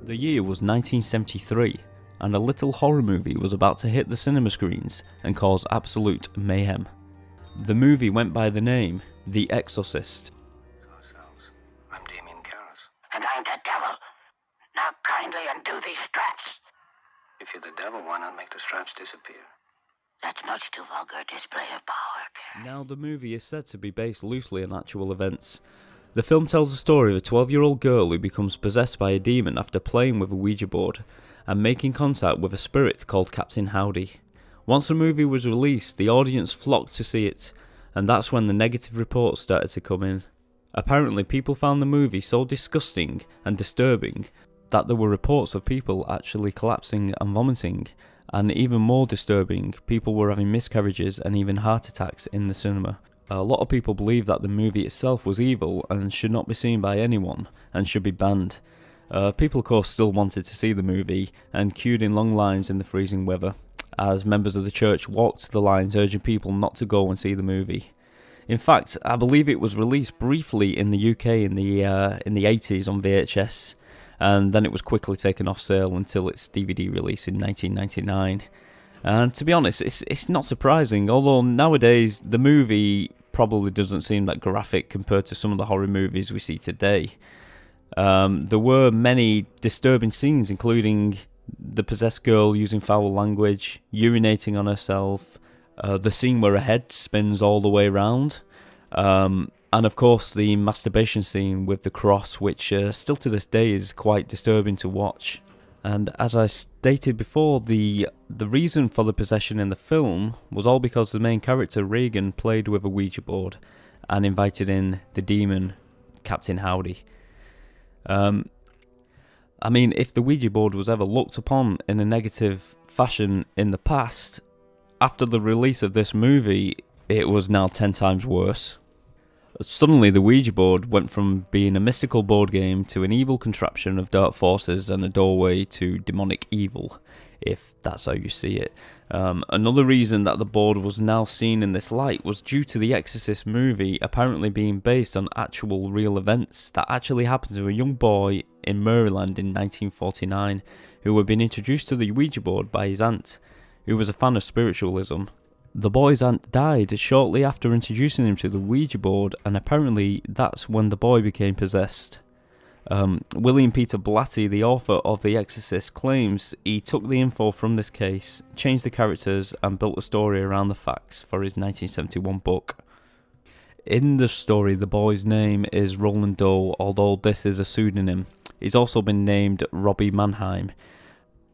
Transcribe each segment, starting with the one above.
The year was 1973, and a little horror movie was about to hit the cinema screens and cause absolute mayhem. The movie went by the name The Exorcist. I'm Damien Karras. And I'm the devil. Now kindly undo these straps. If you're the devil, why not make the straps disappear? That's much too vulgar a display of power. Now, the movie is said to be based loosely on actual events. The film tells the story of a 12-year-old girl who becomes possessed by a demon after playing with a Ouija board and making contact with a spirit called Captain Howdy. Once the movie was released, the audience flocked to see it, and that's when the negative reports started to come in. Apparently, people found the movie so disgusting and disturbing that there were reports of people actually collapsing and vomiting, and even more disturbing, people were having miscarriages and even heart attacks in the cinema. A lot of people believe that the movie itself was evil and should not be seen by anyone and should be banned. People of course still wanted to see the movie and queued in long lines in the freezing weather, as members of the church walked the lines urging people not to go and see the movie. In fact, I believe it was released briefly in the UK in the 80s on VHS, and then it was quickly taken off sale until its DVD release in 1999. And to be honest, it's not surprising, although nowadays the movie probably doesn't seem that graphic compared to some of the horror movies we see today. There were many disturbing scenes, including the possessed girl using foul language, urinating on herself, the scene where her head spins all the way around, and of course the masturbation scene with the cross, which still to this day is quite disturbing to watch. And as I stated before, the reason for the possession in the film was all because the main character, Regan, played with a Ouija board and invited in the demon, Captain Howdy. I mean, if the Ouija board was ever looked upon in a negative fashion in the past, after the release of this movie, it was now 10 times worse. Suddenly, the Ouija board went from being a mystical board game to an evil contraption of dark forces and a doorway to demonic evil, if that's how you see it. Another reason that the board was now seen in this light was due to the Exorcist movie apparently being based on actual real events that actually happened to a young boy in Maryland in 1949 who had been introduced to the Ouija board by his aunt, who was a fan of spiritualism. The boy's aunt died shortly after introducing him to the Ouija board, and apparently that's when the boy became possessed. William Peter Blatty, the author of The Exorcist, claims he took the info from this case, changed the characters, and built a story around the facts for his 1971 book. In the story, the boy's name is Roland Doe, although this is a pseudonym. He's also been named Robbie Mannheim.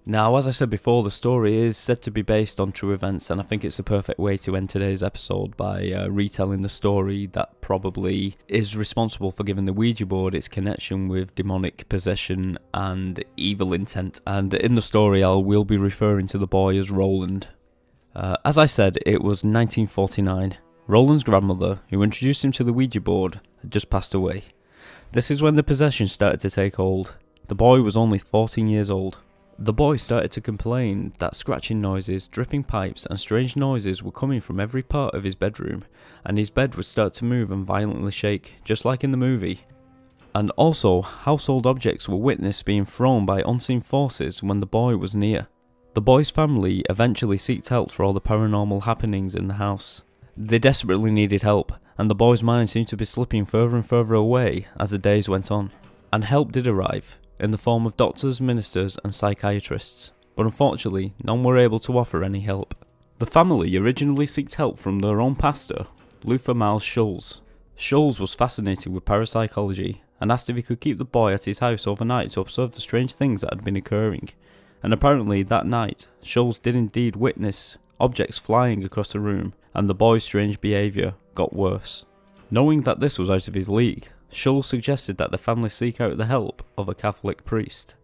Now, as I said before, the story is said to be based on true events, and I think it's a perfect way to end today's episode by retelling the story that probably is responsible for giving the Ouija board its connection with demonic possession and evil intent. And in the story, I will be referring to the boy as Roland. As I said, it was 1949. Roland's grandmother, who introduced him to the Ouija board, had just passed away. This is when the possession started to take hold. The boy was only 14 years old. The boy started to complain that scratching noises, dripping pipes and strange noises were coming from every part of his bedroom, and his bed would start to move and violently shake, just like in the movie. And also, household objects were witnessed being thrown by unseen forces when the boy was near. The boy's family eventually sought help for all the paranormal happenings in the house. They desperately needed help, and the boy's mind seemed to be slipping further and further away as the days went on. And help did arrive, in the form of doctors, ministers and psychiatrists, but unfortunately none were able to offer any help. The family originally sought help from their own pastor, Luther Miles Schulz. Schulz was fascinated with parapsychology and asked if he could keep the boy at his house overnight to observe the strange things that had been occurring, and apparently that night Schulz did indeed witness objects flying across the room, and the boy's strange behaviour got worse. Knowing that this was out of his league, Schulz suggested that the family seek out the help of a Catholic priest.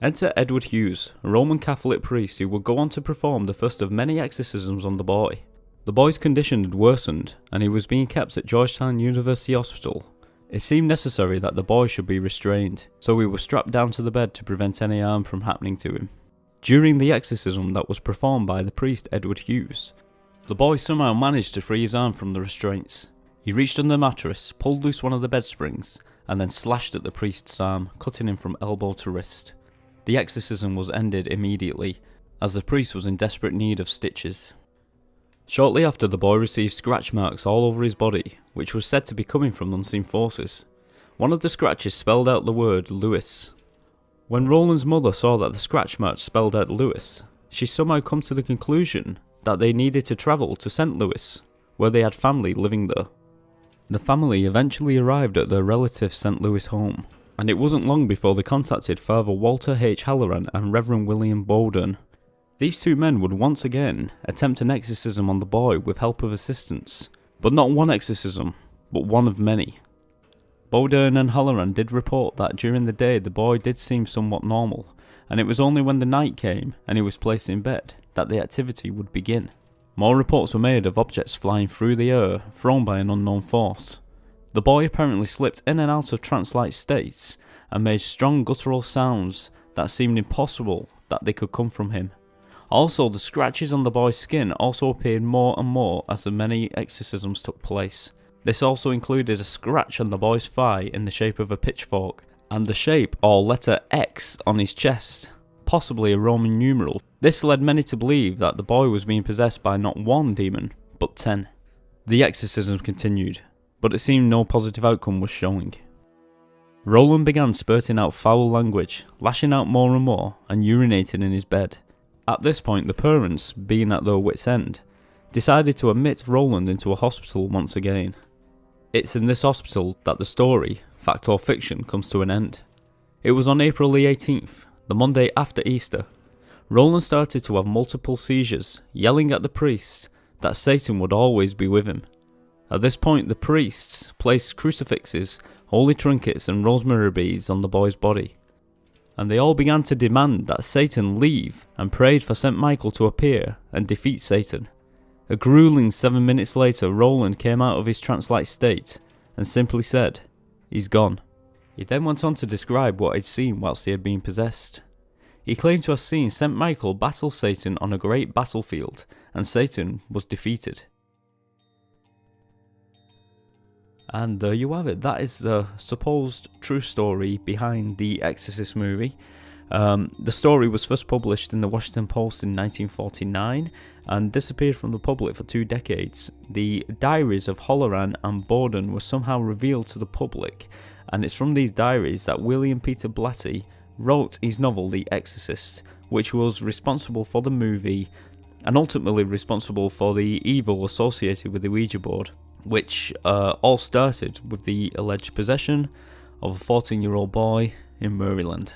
Enter Edward Hughes, a Roman Catholic priest who would go on to perform the first of many exorcisms on the boy. The boy's condition had worsened, and he was being kept at Georgetown University Hospital. It seemed necessary that the boy should be restrained, so he was strapped down to the bed to prevent any harm from happening to him. During the exorcism that was performed by the priest Edward Hughes, the boy somehow managed to free his arm from the restraints. He reached under the mattress, pulled loose one of the bed springs, and then slashed at the priest's arm, cutting him from elbow to wrist. The exorcism was ended immediately, as the priest was in desperate need of stitches. Shortly after, the boy received scratch marks all over his body, which was said to be coming from unseen forces. One of the scratches spelled out the word Lewis. When Roland's mother saw that the scratch marks spelled out Lewis, she somehow come to the conclusion that they needed to travel to St. Louis, where they had family living there. The family eventually arrived at their relative's St. Louis home, and it wasn't long before they contacted Father Walter H. Halloran and Reverend William Bowden. These two men would once again attempt an exorcism on the boy with help of assistants, but not one exorcism, but one of many. Bowden and Halloran did report that during the day the boy did seem somewhat normal, and it was only when the night came and he was placed in bed that the activity would begin. More reports were made of objects flying through the air, thrown by an unknown force. The boy apparently slipped in and out of trance-like states and made strong guttural sounds that seemed impossible that they could come from him. Also, the scratches on the boy's skin also appeared more and more as the many exorcisms took place. This also included a scratch on the boy's thigh in the shape of a pitchfork, and the shape or letter X on his chest, possibly a Roman numeral. This led many to believe that the boy was being possessed by not one demon, but 10. The exorcism continued, but it seemed no positive outcome was showing. Roland began spurting out foul language, lashing out more and more, and urinating in his bed. At this point, the parents, being at their wits' end, decided to admit Roland into a hospital once again. It's in this hospital that the story, fact or fiction, comes to an end. It was on April the 18th, the Monday after Easter. Roland started to have multiple seizures, yelling at the priests that Satan would always be with him. At this point, the priests placed crucifixes, holy trinkets and rosemary beads on the boy's body, and they all began to demand that Satan leave and prayed for St. Michael to appear and defeat Satan. A grueling 7 minutes later, Roland came out of his trance-like state and simply said, "He's gone." He then went on to describe what he'd seen whilst he had been possessed. He claimed to have seen St. Michael battle Satan on a great battlefield, and Satan was defeated. And there you have it. That is the supposed true story behind the Exorcist movie. The story was first published in the Washington Post in 1949 and disappeared from the public for 2 decades. The diaries of Halloran and Bowden were somehow revealed to the public, and it's from these diaries that William Peter Blatty wrote his novel The Exorcist, which was responsible for the movie and ultimately responsible for the evil associated with the Ouija board, which all started with the alleged possession of a 14-year-old boy in Maryland.